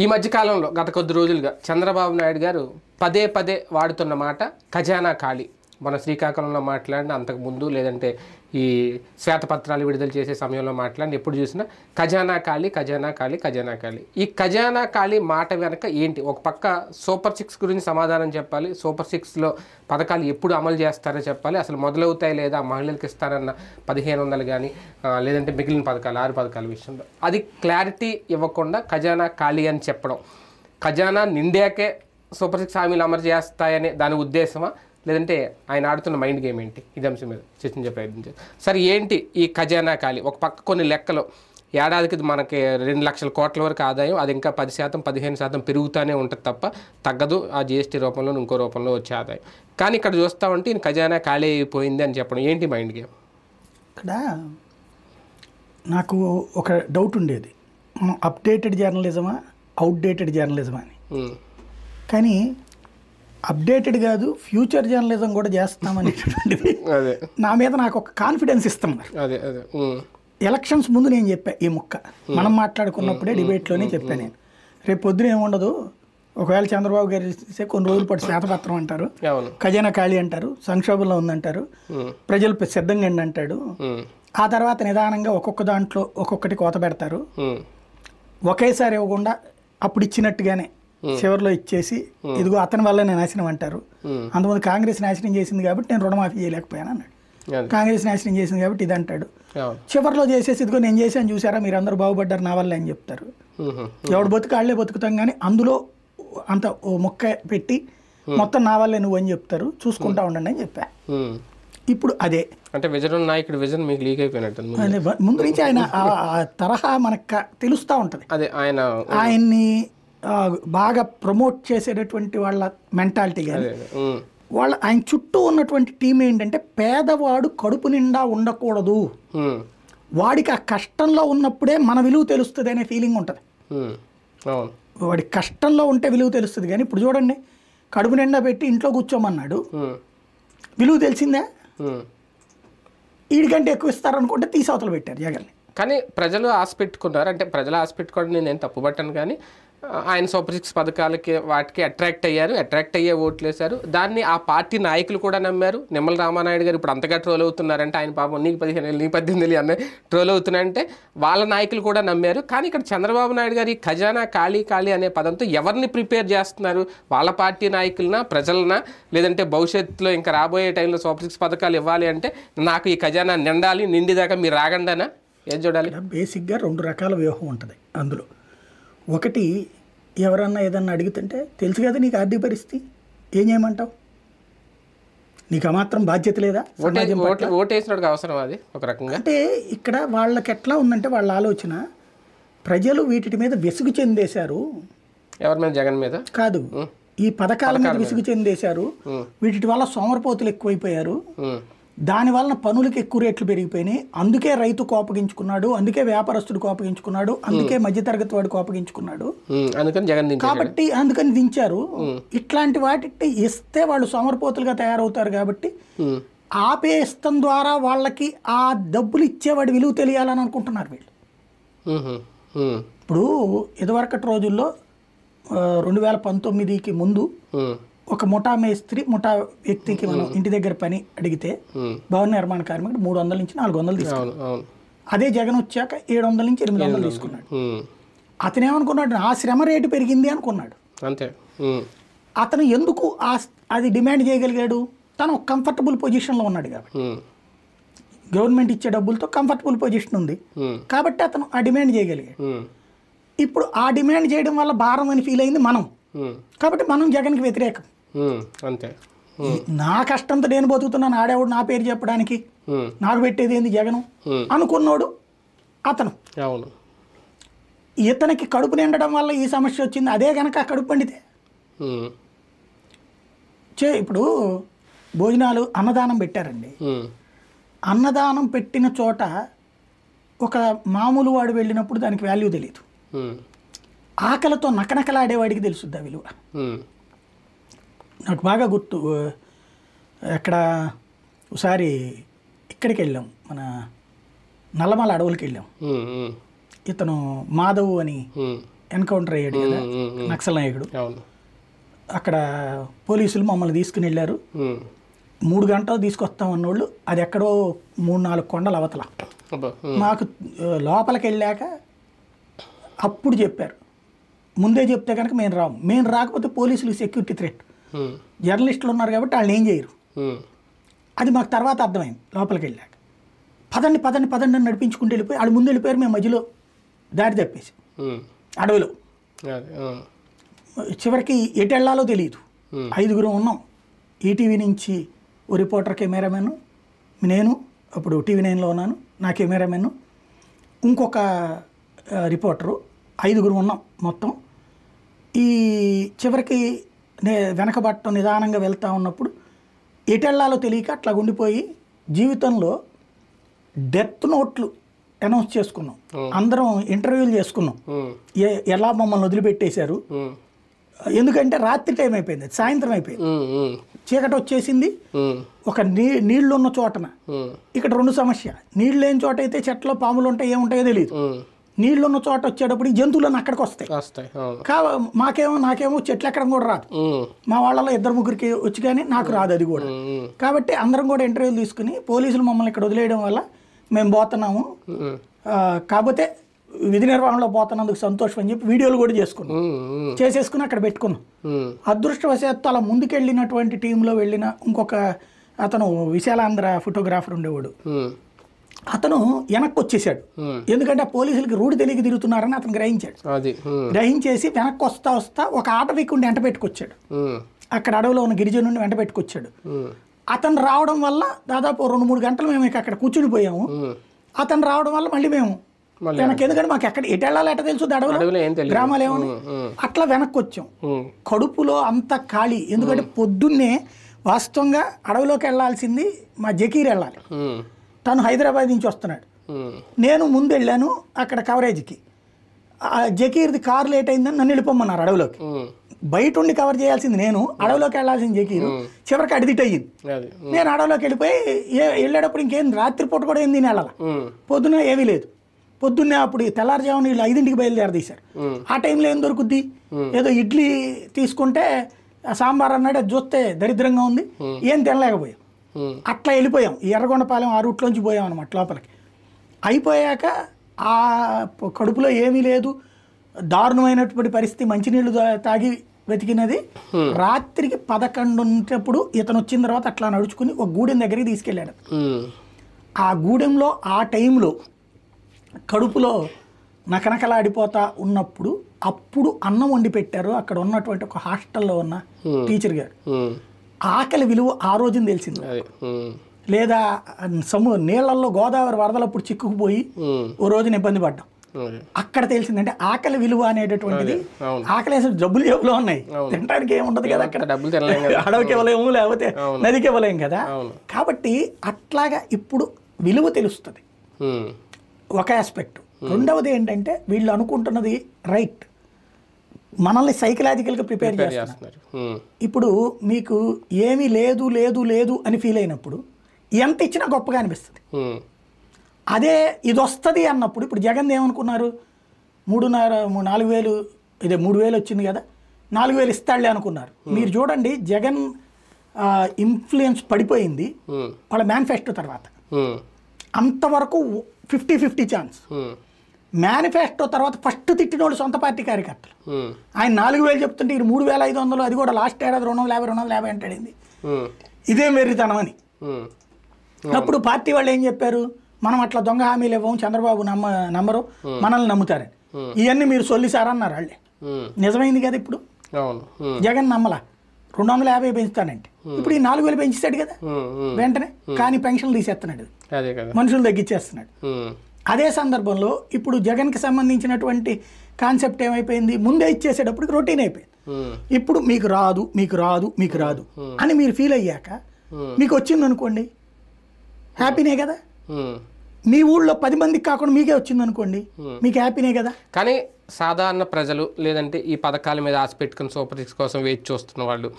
ఈ మధ్య కాలంలో గత కొద్ది రోజులుగా చంద్రబాబు నాయుడు గారు పదే పదే వాడుతున్న మాట ఖజానా ఖాళీ. మన శ్రీకాకుళంలో మాట్లాడిన, అంతకుముందు లేదంటే ఈ శ్వేతపత్రాలు విడుదల చేసే సమయంలో మాట్లాడిన, ఎప్పుడు చూసినా ఖజానా ఖాళీ, ఖజానా ఖాళీ, ఖజానా ఖాళీ. ఈ ఖజానా ఖాళీ మాట వెనక ఏంటి? ఒక పక్క సూపర్ 6 గురించి సమాధానం చెప్పాలి, సూపర్ 6లో పథకాలు ఎప్పుడు అమలు చేస్తారో చెప్పాలి, అసలు మొదలవుతాయి లేదా మహిళలకు ఇస్తారన్న 1500 కానీ లేదంటే మిగిలిన పథకాలు 6 పథకాల విషయంలో అది క్లారిటీ ఇవ్వకుండా ఖజానా ఖాళీ అని చెప్పడం, ఖజానా నిండాకే సూపర్ 6 హామీలు అమలు చేస్తాయనే దాని ఉద్దేశమా, లేదంటే ఆయన ఆడుతున్న మైండ్ గేమ్ ఏంటి? ఇది అంశం మీద చర్చించే ప్రయత్నించారు. సరే, ఏంటి ఈ ఖజానా ఖాళీ? ఒక పక్క కొన్ని లెక్కలు ఏడాదికి మనకి 2 లక్షల కోట్ల వరకు ఆదాయం, అది ఇంకా 10%, 15% పెరుగుతూనే ఉంటుంది తప్ప తగ్గదు. ఆ జీఎస్టీ రూపంలో ఇంకో రూపంలో వచ్చే ఆదాయం. కానీ ఇక్కడ చూస్తామంటే ఈయన ఖజానా ఖాళీ అయిపోయింది అని చెప్పడం ఏంటి మైండ్ గేమ్? ఇక్కడ నాకు ఒక డౌట్ ఉండేది, మనం అప్డేటెడ్ జర్నలిజమా అవుట్డేటెడ్ జర్నలిజమా అని. కానీ అప్డేటెడ్ కాదు, ఫ్యూచర్ జర్నలిజం కూడా చేస్తామనేటటువంటిది నా మీద నాకు ఒక కాన్ఫిడెన్స్ ఇస్తున్నారు. ఎలక్షన్స్ ముందు నేను చెప్పా ఈ ముక్క, మనం మాట్లాడుకున్నప్పుడే డిబేట్లోనే చెప్పాను నేను, రేపు పొద్దున ఏముండదు, ఒకవేళ చంద్రబాబు గారు ఇస్తే కొన్ని రోజుల పాటు శ్వేతపత్రం అంటారు, ఖజానా ఖాళీ అంటారు, సంక్షోభంలో ఉందంటారు, ప్రజలు సిద్ధంగా అంటాడు, ఆ తర్వాత నిదానంగా ఒక్కొక్క దాంట్లో ఒక్కొక్కటి కోత పెడతారు, ఒకేసారి ఇవ్వకుండా అప్పుడు ఇచ్చినట్టుగానే చివరిలో ఇచ్చేసి ఇదిగో అతని వల్ల నేను నాశనం అంటారు. అంతకుముందు కాంగ్రెస్ నాశనం చేసింది కాబట్టి నేను రుణమాఫీ చేయలేకపోయాను అన్నాడు, కాంగ్రెస్ నాశనం చేసింది కాబట్టి ఇది అంటాడు, చివరిలో చేసేసి ఇదిగో నేను చేశాను చూసారా మీరు అందరూ బాగుపడ్డారు నా వల్ల అని చెప్తారు. ఎవడు బతుకు వాళ్ళే బతుకుతాం కానీ అందులో అంత ఓ మొక్క పెట్టి మొత్తం నా వల్లే నువ్వు అని చెప్తారు, చూసుకుంటా ఉండండి అని చెప్పా. ఇప్పుడు అదే అంటే విజన్ నాయకుడు విజన్ మీకు లీక్ అయిపోయినట్టు ముందు నుంచి ఆయన తరహా మనకు తెలుస్తూ ఉంటుంది. అదే ఆయన్ని బాగా ప్రమోట్ చేసేటటువంటి వాళ్ళ మెంటాలిటీ కానీ ఆయన చుట్టూ ఉన్నటువంటి టీం ఏంటంటే పేదవాడు కడుపు నిండా ఉండకూడదు, వాడికి ఆ కష్టంలో ఉన్నప్పుడే మన విలువ తెలుస్తుంది అనే ఫీలింగ్ ఉంటుంది. వాడి కష్టంలో ఉంటే విలువ తెలుస్తుంది. కానీ ఇప్పుడు చూడండి, కడుపు నిండా పెట్టి ఇంట్లో కూర్చోమన్నాడు, విలువ తెలిసిందే, వీడికంటే ఎక్కువ ఇస్తారనుకుంటే తీసవతలు పెట్టారు జగన్ని. కానీ ప్రజలు ఆశ పెట్టుకున్నారు, అంటే ప్రజలు ఆశ పెట్టుకోవడం నేను తప్పుపట్టాను, కానీ ఆయన సూపర్ 6 పథకాలకి వాటికి అట్రాక్ట్ అయ్యే ఓట్లు వేశారు. దాన్ని ఆ పార్టీ నాయకులు కూడా నమ్మారు. నిమ్మల రామానాయుడు గారు ఇప్పుడు అంతగా ట్రోల్ అవుతున్నారంటే, ఆయన పాపం నీకు 15 నీకు 18 అనే ట్రోల్ అవుతున్నాయంటే వాళ్ళ నాయకులు కూడా నమ్మారు. కానీ ఇక్కడ చంద్రబాబు నాయుడు గారు ఈ ఖజానా ఖాళీ ఖాళీ అనే పదంతో ఎవరిని ప్రిపేర్ చేస్తున్నారు? వాళ్ళ పార్టీ నాయకులనా, ప్రజలనా, లేదంటే భవిష్యత్తులో ఇంకా రాబోయే టైంలో సూపర్ 6 పథకాలు ఇవ్వాలి అంటే నాకు ఈ ఖజానా నిండాలి, నిండిదాకా మీరు రాగండానా? ఏం చూడాలి? బేసిక్గా 2 రకాల వ్యూహం ఉంటుంది అందులో. ఒకటి, ఎవరన్నా ఏదన్నా అడుగుతుంటే తెలుసు కదా నీకు ఆర్థిక పరిస్థితి, ఏం చేయమంటావు, నీకు మాత్రం బాధ్యత లేదా, ఓటేసినోడికి అవసరం అది ఒక రకంగా. అంటే ఇక్కడ వాళ్ళకి ఎట్లా ఉందంటే వాళ్ళ ఆలోచన, ప్రజలు వీటి మీద విసుగు చెందేశారు, ఎవరి మీద? జగన్ మీద కాదు, ఈ పథకాల మీద విసుగు చెందేశారు, వీటి వల్ల సోమరపోతులు ఎక్కువైపోయారు, దానివల్ల పనులకి ఎక్కువ రేట్లు పెరిగిపోయినాయి, అందుకే రైతు కోపగించుకున్నాడు, అందుకే వ్యాపారస్తుడు కోపగించుకున్నాడు, అందుకే మధ్యతరగతి వాడు కోపగించుకున్నాడు, కాబట్టి అందుకని దించారు. ఇట్లాంటి వాటి ఇస్తే వాళ్ళు సోమరపోతులుగా తయారవుతారు కాబట్టి ఆపేస్తం ద్వారా వాళ్ళకి ఆ డబ్బులు ఇచ్చేవాడి విలువ తెలియాలని అనుకుంటున్నారు వీళ్ళు. ఇప్పుడు ఇదివరకటి రోజుల్లో 2019కి ముందు ఒక ముఠా మేస్త్రి, ముఠా వ్యక్తికి మనం ఇంటి దగ్గర పని అడిగితే భవన నిర్మాణ కార్మికుడు 300 నుంచి 400 తీసుకున్నాడు. అదే జగన్ వచ్చాక 700 నుంచి 800 తీసుకున్నాడు. అతను ఏమనుకున్నాడు, ఆ శ్రమ రేటు పెరిగింది అనుకున్నాడు. అతను ఎందుకు అది డిమాండ్ చేయగలిగాడు? తను కంఫర్టబుల్ పొజిషన్లో ఉన్నాడు కాబట్టి, గవర్నమెంట్ ఇచ్చే డబ్బులతో కంఫర్టబుల్ పొజిషన్ ఉంది కాబట్టి అతను ఆ డిమాండ్ చేయగలిగాడు. ఇప్పుడు ఆ డిమాండ్ చేయడం వల్ల భారం అని ఫీల్ అయింది మనం, కాబట్టి మనం జగన్కి వ్యతిరేకం. అంతే, నా కష్టంతో నేను బతుకుతున్నాను, ఆడేవాడు నా పేరు చెప్పడానికి నాకు పెట్టేది ఏంది జగను అనుకున్నాడు అతను. ఇతనికి కడుపు నిండడం వల్ల ఈ సమస్య వచ్చింది. అదే కనుక కడుపు పండితే ఇప్పుడు భోజనాలు అన్నదానం పెట్టారండి, అన్నదానం పెట్టిన చోట ఒక మామూలు వాడు వెళ్ళినప్పుడు దానికి వాల్యూ తెలియదు, ఆకలితో నకనకలాడేవాడికి తెలుసుద్ది ఆ విలువ. నాకు బాగా గుర్తు, ఎక్కడ ఒకసారి ఇక్కడికి వెళ్ళాం, మన నల్లమల అడవులకి వెళ్ళాం. ఇతను మాధవ్ అని ఎన్కౌంటర్ అయ్యాడు కదా నక్సల్ నాయకుడు. అవును. అక్కడ పోలీసులు మమ్మల్ని తీసుకుని వెళ్ళారు. 3 గంటలు తీసుకొస్తాం అన్నోళ్ళు అది ఎక్కడో 3-4 కొండల అవతల. మాకు లోపలికి వెళ్ళాక అప్పుడు చెప్పారు, ముందే చెప్తే కనుక మేము రాకపోతే పోలీసులు సెక్యూరిటీ థ్రెట్, జర్నలిస్టులు ఉన్నారు కాబట్టి వాళ్ళని ఏం చేయరు. అది మాకు తర్వాత అర్థమైంది లోపలికి వెళ్ళాక. పదండి పదండి పదండి అని నడిపించుకుంటూ వెళ్ళిపోయి వాళ్ళు ముందు వెళ్ళిపోయారు, మేము మధ్యలో దారి తప్పేసి అడవిలో. చివరికి ఎటు వెళ్ళాలో తెలియదు. 5గురు ఉన్నాం. ఈటీవీ నుంచి ఓ రిపోర్టర్, కెమెరామెన్, నేను అప్పుడు TV9లో ఉన్నాను, నా కెమెరామెన్, ఇంకొక రిపోర్టరు, 5గురు ఉన్నాం మొత్తం. ఈ చివరికి వెనకబట్టం నిదానంగా వెళ్తూ ఉన్నప్పుడు ఎటు వెళ్ళాలో తెలియక అట్లా ఉండిపోయి జీవితంలో డెత్ నోట్లు అనౌన్స్ చేసుకున్నాం. అందరం ఇంటర్వ్యూలు చేసుకున్నాం. ఎలా మమ్మల్ని వదిలిపెట్టేశారు, ఎందుకంటే రాత్రి టైం అయిపోయింది, సాయంత్రం అయిపోయింది, చీకటి వచ్చేసింది. ఒక నీళ్లు ఉన్న చోటన ఇక్కడ 2 సమస్య, నీళ్ళు లేని చోట అయితే చెట్లో పాములు ఉంటాయి, ఏముంటాయో తెలియదు. నీళ్లు ఉన్న చోట వచ్చేటప్పుడు ఈ జంతువులన్నీ అక్కడికి వస్తాయి. నాకేమో చెట్లు ఎక్కడం కూడా రాదు. మా వాళ్ళలో 2-3కి వచ్చి కానీ నాకు రాదు అది కూడా. కాబట్టి అందరం కూడా ఇంటర్వ్యూలు తీసుకుని పోలీసులు మమ్మల్ని ఇక్కడ వదిలేయడం వల్ల మేము పోతున్నాము, కాకపోతే విధి నిర్వహణలో పోతున్నందుకు సంతోషం అని చెప్పి వీడియోలు కూడా చేసేసుకుని అక్కడ పెట్టుకున్నాం. అదృష్టవశాత్తు అలా ముందుకెళ్ళినటువంటి టీంలో వెళ్ళిన ఇంకొక అతను విశాలాంధ్ర ఫోటోగ్రాఫర్ ఉండేవాడు, అతను వెనక్కి వచ్చేసాడు. ఎందుకంటే ఆ పోలీసులకి రూఢి తెలియక తిరుగుతున్నారని అతను గ్రహించేసి వెనక్కి వస్తా ఒక ఆటవిక్కుండి వెంట పెట్టుకొచ్చాడు. అక్కడ అడవిలో ఉన్న గిరిజను నుండి వెంట పెట్టుకొచ్చాడు. అతను రావడం వల్ల దాదాపు 2-3 గంటలు మేము అక్కడ కూర్చుని పోయాము. అతను రావడం వల్ల మళ్ళీ మేము వెనక్కి, ఎందుకంటే మాకు ఎక్కడ ఎటు వెళ్ళాలి ఎట్ట తెలుసు, అడవులు గ్రామాలు ఏమని అట్లా వెనక్కి వచ్చాం. కడుపులో అంత ఖాళీ. ఎందుకంటే పొద్దున్నే వాస్తవంగా అడవిలోకి వెళ్ళాల్సింది మా జకీర్ వెళ్ళాలి, తను హైదరాబాద్ నుంచి వస్తున్నాడు. నేను ముందు వెళ్ళాను అక్కడ కవరేజ్కి. జకీర్ది కారు లేట్ అయిందని నన్ను వెళ్ళిపోమన్నారు అడవిలోకి. బయట ఉండి కవర్ చేయాల్సింది నేను, అడవిలోకి వెళ్ళాల్సింది జకీరు. చివరికి అడిదిట్ అయ్యింది. నేను అడవిలోకి వెళ్ళిపోయి వెళ్ళేటప్పుడు ఇంకేం రాత్రిపూట కూడా ఏం తిని వెళ్ళాలి, పొద్దున ఏమీ లేదు. పొద్దున్నే అప్పుడు తెల్లారుజామున వీళ్ళు 5ంటికి బయలుదేరదీశారు. ఆ టైంలో ఏం దొరుకుద్ది, ఏదో ఇడ్లీ తీసుకుంటే సాంబార్ అన్నాడు, అది చూస్తే దరిద్రంగా ఉంది, ఏం తినలేకపోయాం. అట్లా వెళ్ళిపోయాం. ఎర్రగొండపాలెం ఆ రూట్లోంచి పోయాం అనమాట లోపలికి. అయిపోయాక ఆ కడుపులో ఏమీ లేదు, దారుణమైనటువంటి పరిస్థితి. మంచినీళ్ళు తాగి వెతికినది. రాత్రికి 11 ఇతను వచ్చిన తర్వాత అట్లా నడుచుకుని ఒక గూడెం దగ్గరికి తీసుకెళ్ళాడు. ఆ గూడెంలో ఆ టైంలో కడుపులో నకనకలాడిపోతా ఉన్నప్పుడు అప్పుడు అన్నం వండి పెట్టారు అక్కడ ఉన్నటువంటి ఒక హాస్టల్లో ఉన్న టీచర్ గారు. ఆకలి విలువ ఆ రోజున తెలిసింది. లేదా నీళ్లలో గోదావరి వరదలప్పుడు చిక్కుకుపోయి ఓ రోజున ఇబ్బంది పడ్డాం. అక్కడ తెలిసిందంటే ఆకలి విలువ అనేటటువంటిది. ఆకలి వేసే జబ్బులు జబ్బులో ఉన్నాయి, తినడానికి ఏముండదు కదా అక్కడ, అడవికి ఇవ్వలేము లేకపోతే నదికి ఇవ్వలేము కదా. కాబట్టి అట్లాగా ఇప్పుడు విలువ తెలుస్తుంది, ఒక ఆస్పెక్ట్. రెండవది ఏంటంటే వీళ్ళు అనుకుంటున్నది రైట్, మనల్ని సైకలాజికల్గా ప్రిపేర్ చేస్తున్నారు. ఇప్పుడు మీకు ఏమీ లేదు లేదు లేదు అని ఫీల్ అయినప్పుడు ఎంత ఇచ్చినా గొప్పగా అనిపిస్తుంది. అదే ఇది వస్తుంది అన్నప్పుడు, ఇప్పుడు జగన్ ఏమనుకున్నారు, 4,000 ఇదే 3,000 వచ్చింది కదా, 4,000 ఇస్తాడులే అనుకున్నారు. మీరు చూడండి జగన్ ఇన్ఫ్లుయెన్స్ పడిపోయింది వాళ్ళ మేనిఫెస్టో తర్వాత. అంతవరకు 50-50 ఛాన్స్. మేనిఫెస్టో తర్వాత ఫస్ట్ తిట్టిన వాళ్ళు సొంత పార్టీ కార్యకర్తలు. ఆయన 4,000 చెప్తుంటే ఇది 3,500, అది కూడా లాస్ట్ ఏడాది 250 అంటాడింది. ఇదే మెర్రితనం అని. అప్పుడు పార్టీ వాళ్ళు ఏం చెప్పారు, మనం అట్లా దొంగ హామీలు ఇవ్వము, చంద్రబాబు నమ్మరు, మనల్ని నమ్ముతారని. ఇవన్నీ మీరు సొల్లిసారన్నారు వాళ్ళే. నిజమైంది కదా. ఇప్పుడు జగన్ నమ్మలా, 250 పెంచుతానంటే ఇప్పుడు ఈ 4,000 పెంచేస్తాడు కదా వెంటనే. కానీ పెన్షన్లు తీసేస్తున్నాడు, మనుషులు తగ్గించేస్తున్నాడు. అదే సందర్భంలో ఇప్పుడు జగన్కి సంబంధించినటువంటి కాన్సెప్ట్ ఏమైపోయింది, ముందే ఇచ్చేసేటప్పుడు రొటీన్ అయిపోయింది. ఇప్పుడు మీకు రాదు మీకు రాదు మీకు రాదు అని మీరు ఫీల్ అయ్యాక మీకు వచ్చింది అనుకోండి, హ్యాపీనే కదా. మీ ఊళ్ళో 10 మందికి కాకుండా మీకే వచ్చింది అనుకోండి, మీకు హ్యాపీనే కదా. కానీ సాధారణ ప్రజలు లేదంటే ఈ పథకాల మీద ఆశ పెట్టుకుని సూపర్ 6 కోసం వేచి చూస్తున్న వాళ్ళు,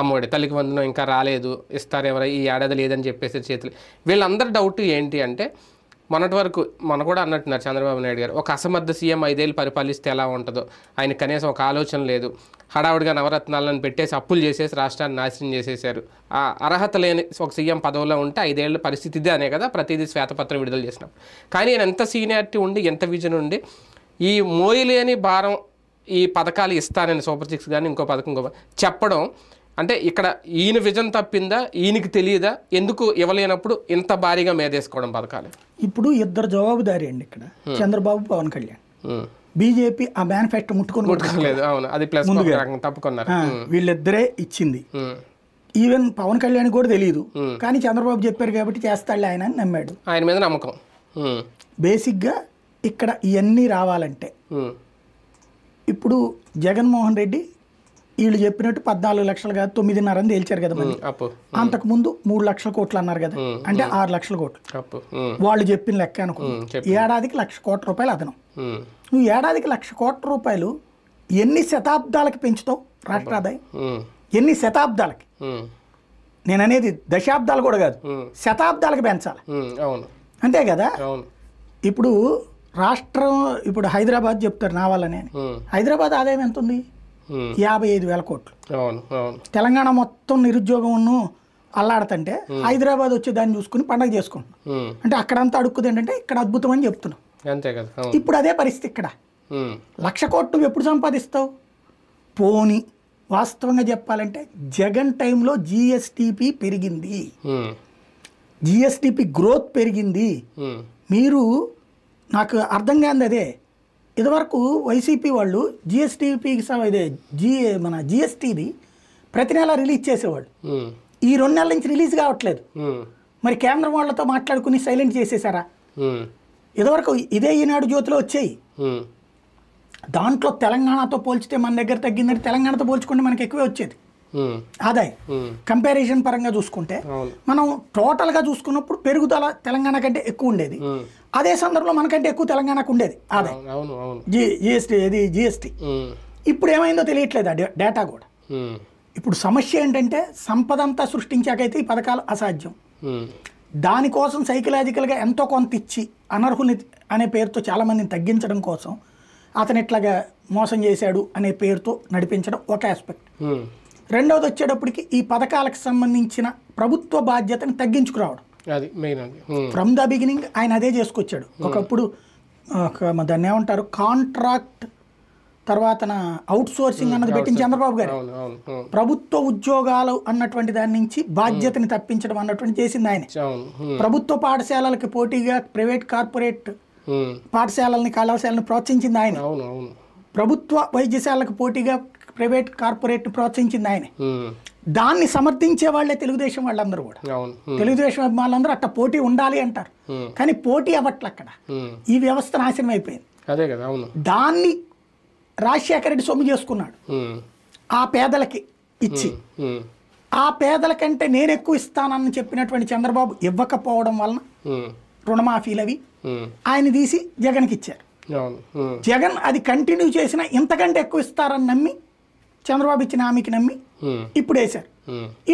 అమ్మఒడి తల్లికి వందనం ఇంకా రాలేదు, ఇస్తారు ఎవరు ఈ ఏడాది లేదని చెప్పేసి చేతులు, వీళ్ళందరి డౌట్ ఏంటి అంటే మొన్నటి వరకు కూడా అన్నట్టున్నారు చంద్రబాబు నాయుడు గారు, ఒక అసమర్థ సీఎం 5 ఏళ్ళు పరిపాలిస్తే ఎలా ఉంటుందో, ఆయన కనీసం ఒక ఆలోచన లేదు, హడావుడిగా నవరత్నాలను పెట్టేసి అప్పులు చేసేసి రాష్ట్రాన్ని నాశనం చేసేశారు, ఆ అర్హత లేని ఒక సీఎం పదవిలో ఉంటే 5 ఏళ్ళ పరిస్థితి ఇదే అనే కదా ప్రతిదీ శ్వేతపత్రం విడుదల చేసినాం. కానీ ఆయన ఎంత సీనియారిటీ ఉండి ఎంత విజన్ ఉండి ఈ మోయలేని భారం ఈ పథకాలు ఇస్తానని సూపర్ 6 కానీ ఇంకో పథకం చెప్పడం అంటే ఇక్కడ ఈయన విజన్ తప్పిందా, ఈయనకి తెలియదా, ఎందుకు ఇవ్వలేనప్పుడు ఇంత భారీగా మేదేసుకోవడం పథకాలు? ఇప్పుడు ఇద్దరు జవాబుదారీ అండి ఇక్కడ, చంద్రబాబు పవన్ కళ్యాణ్. బీజేపీ ఆ మేనిఫెస్టో ముట్టుకోలేదు. అవును, అది ప్లస్ తప్పుకున్నారు. వీళ్ళిద్దరే ఇచ్చింది. ఈవెన్ పవన్ కళ్యాణ్ కూడా తెలియదు, కానీ చంద్రబాబు చెప్పారు కాబట్టి చేస్తాడు ఆయన అని నమ్మాడు. ఆయన మీద నమ్మకం. బేసిక్గా ఇక్కడ ఇవన్నీ రావాలంటే ఇప్పుడు జగన్మోహన్ రెడ్డి వీళ్ళు చెప్పినట్టు 14 లక్షలు కాదు 9.5 అని తేల్చారు కదా మళ్ళీ. అంతకుముందు 3 లక్షల కోట్లు అన్నారు కదా, అంటే 6 లక్షల కోట్లు వాళ్ళు చెప్పిన లెక్క అనుకో. ఏడాదికి 1,00,000 కోట్ల రూపాయలు అదనం. నువ్వు ఏడాదికి 1,00,000 కోట్ల రూపాయలు ఎన్ని శతాబ్దాలకి పెంచుతావు రాష్ట్ర ఆదాయం? ఎన్ని శతాబ్దాలకి? నేను అనేది దశాబ్దాలు కూడా కాదు, శతాబ్దాలకి పెంచాలి. అంతే కదా. ఇప్పుడు రాష్ట్రం, ఇప్పుడు హైదరాబాద్ చెప్తారు నా వల్లనే, హైదరాబాద్ ఆదాయం ఎంత ఉంది? 55,000 కోట్లు. తెలంగాణ మొత్తం నిరుద్యోగం అల్లాడుతుంటే హైదరాబాద్ వచ్చి దాన్ని చూసుకుని పండగ చేసుకుంటున్నాం. అంటే అక్కడంతా అడుక్కుది ఏంటంటే ఇక్కడ అద్భుతం అని చెప్తున్నాం. ఇప్పుడు అదే పరిస్థితి ఇక్కడ. 1,00,000 కోట్లు నువ్వు ఎప్పుడు సంపాదిస్తావు? పోనీ వాస్తవంగా చెప్పాలంటే జగన్ టైంలో జిఎస్టిపి పెరిగింది, జిఎస్టిపి గ్రోత్ పెరిగింది. మీరు నాకు అర్థం కాదు అదే, ఇదివరకు వైసీపీ వాళ్ళు జిఎస్టీపీకి మన జిఎస్టీది ప్రతి నెల రిలీజ్ చేసేవాళ్ళు. ఈ 2 నెలల నుంచి రిలీజ్ కావట్లేదు. మరి కేంద్రం వాళ్ళతో మాట్లాడుకుని సైలెంట్ చేసేసారా? ఇదివరకు ఇదే ఈనాడు జ్యోతిలో వచ్చాయి. దాంట్లో తెలంగాణతో పోల్చితే మన దగ్గర తగ్గిందంటే తెలంగాణతో పోల్చుకుంటే మనకి ఎక్కువే వచ్చేది ఆదాయం. కంపారిజన్ పరంగా చూసుకుంటే మనం టోటల్గా చూసుకున్నప్పుడు పెరుగుదల తెలంగాణ కంటే ఎక్కువ ఉండేది. అదే సందర్భంలో మనకంటే ఎక్కువ తెలంగాణకు ఉండేది ఆదాయం. జిఎస్టీ ఇప్పుడు ఏమైందో తెలియట్లేదు ఆ డేటా కూడా. ఇప్పుడు సమస్య ఏంటంటే సంపద అంతా సృష్టించాకైతే ఈ పథకాలు అసాధ్యం. దానికోసం సైకలాజికల్గా ఎంతో కొంత ఇచ్చి అనర్హుని అనే పేరుతో చాలామందిని తగ్గించడం కోసం అతను ఇట్లాగా మోసం చేశాడు అనే పేరుతో నడిపించడం ఒక ఆస్పెక్ట్. రెండవది వచ్చేటప్పటికి ఈ పథకాలకు సంబంధించిన ప్రభుత్వ బాధ్యతను తగ్గించుకురావడం. ఫ్రమ్ ద బిగినింగ్ ఆయన అదే చేసుకొచ్చాడు. ఒకప్పుడు దాన్ని ఏమంటారు, కాంట్రాక్ట్ తర్వాత అవుట్ సోర్సింగ్ అన్నది పెట్టింది చంద్రబాబు గారు. ప్రభుత్వ ఉద్యోగాలు అన్నటువంటి దాని నుంచి బాధ్యతని తప్పించడం అన్నటువంటి చేసింది ఆయన. ప్రభుత్వ పాఠశాలలకి పోటీగా ప్రైవేట్ కార్పొరేట్ పాఠశాలని కళాశాలను ప్రోత్సహించింది ఆయన. ప్రభుత్వ వైద్యశాలకు పోటీగా ప్రైవేట్ కార్పొరేట్ ప్రోత్సహించింది ఆయన. దాన్ని సమర్థించే వాళ్ళే తెలుగుదేశం వాళ్ళందరూ కూడా. తెలుగుదేశం వాళ్ళందరూ అట్లా పోటీ ఉండాలి అంటారు, కానీ పోటీ అవ్వట్ల అక్కడ. ఈ వ్యవస్థ నాశనం అయిపోయింది. దాన్ని రాజశేఖర రెడ్డి సొమ్ము చేసుకున్నాడు ఆ పేదలకి ఇచ్చి. ఆ పేదల కంటే నేను ఎక్కువ ఇస్తానని చెప్పినటువంటి చంద్రబాబు ఇవ్వకపోవడం వలన రుణమాఫీలు అవి ఆయన తీసి జగన్కి ఇచ్చారు. జగన్ అది కంటిన్యూ చేసినా ఇంతకంటే ఎక్కువ ఇస్తారని నమ్మి చంద్రబాబు ఇచ్చిన హామీకి నమ్మి ఇప్పుడు వేశారు.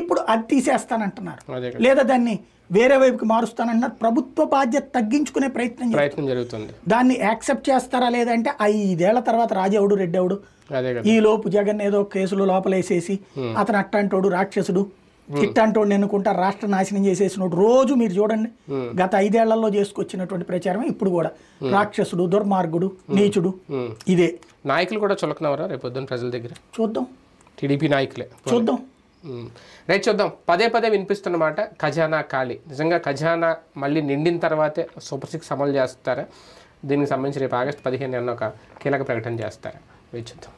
ఇప్పుడు అది తీసేస్తానంటున్నారు, లేదా దాన్ని వేరే వైపుకి మారుస్తానంటున్నారు. ప్రభుత్వ బాధ్యత తగ్గించుకునే ప్రయత్నం జరుగుతుంది. దాన్ని యాక్సెప్ట్ చేస్తారా లేదంటే 5 ఏళ్ల తర్వాత రాజెవడు రెడ్డెవడు, ఈ లోపు జగన్ ఏదో కేసులు లోపలేసేసి అతను అట్టంటోడు రాక్షసుడు ఇట్టంటోడు ఎన్నుకుంటారు, రాష్ట్ర నాశనం చేసేసినోడు రోజు మీరు చూడండి. గత 5 ఏళ్లలో చేసుకొచ్చినటువంటి ప్రచారం ఇప్పుడు కూడా రాక్షసుడు, దుర్మార్గుడు, నీచుడు ఇదే. నాయకులు కూడా చులకనవరా రేపు పొద్దున్న ప్రజల దగ్గర? చూద్దాం, టీడీపీ నాయకులే చూద్దాం. రైట్, చూద్దాం. పదే వినిపిస్తున్నమాట ఖజానా ఖాళీ. నిజంగా ఖజానా మళ్ళీ నిండిన తర్వాతే సూపర్ 6 అమలు చేస్తారా? దీనికి సంబంధించి రేపు ఆగస్టు 15 ఒక కీలక ప్రకటన చేస్తారా? వేచి చూద్దాం.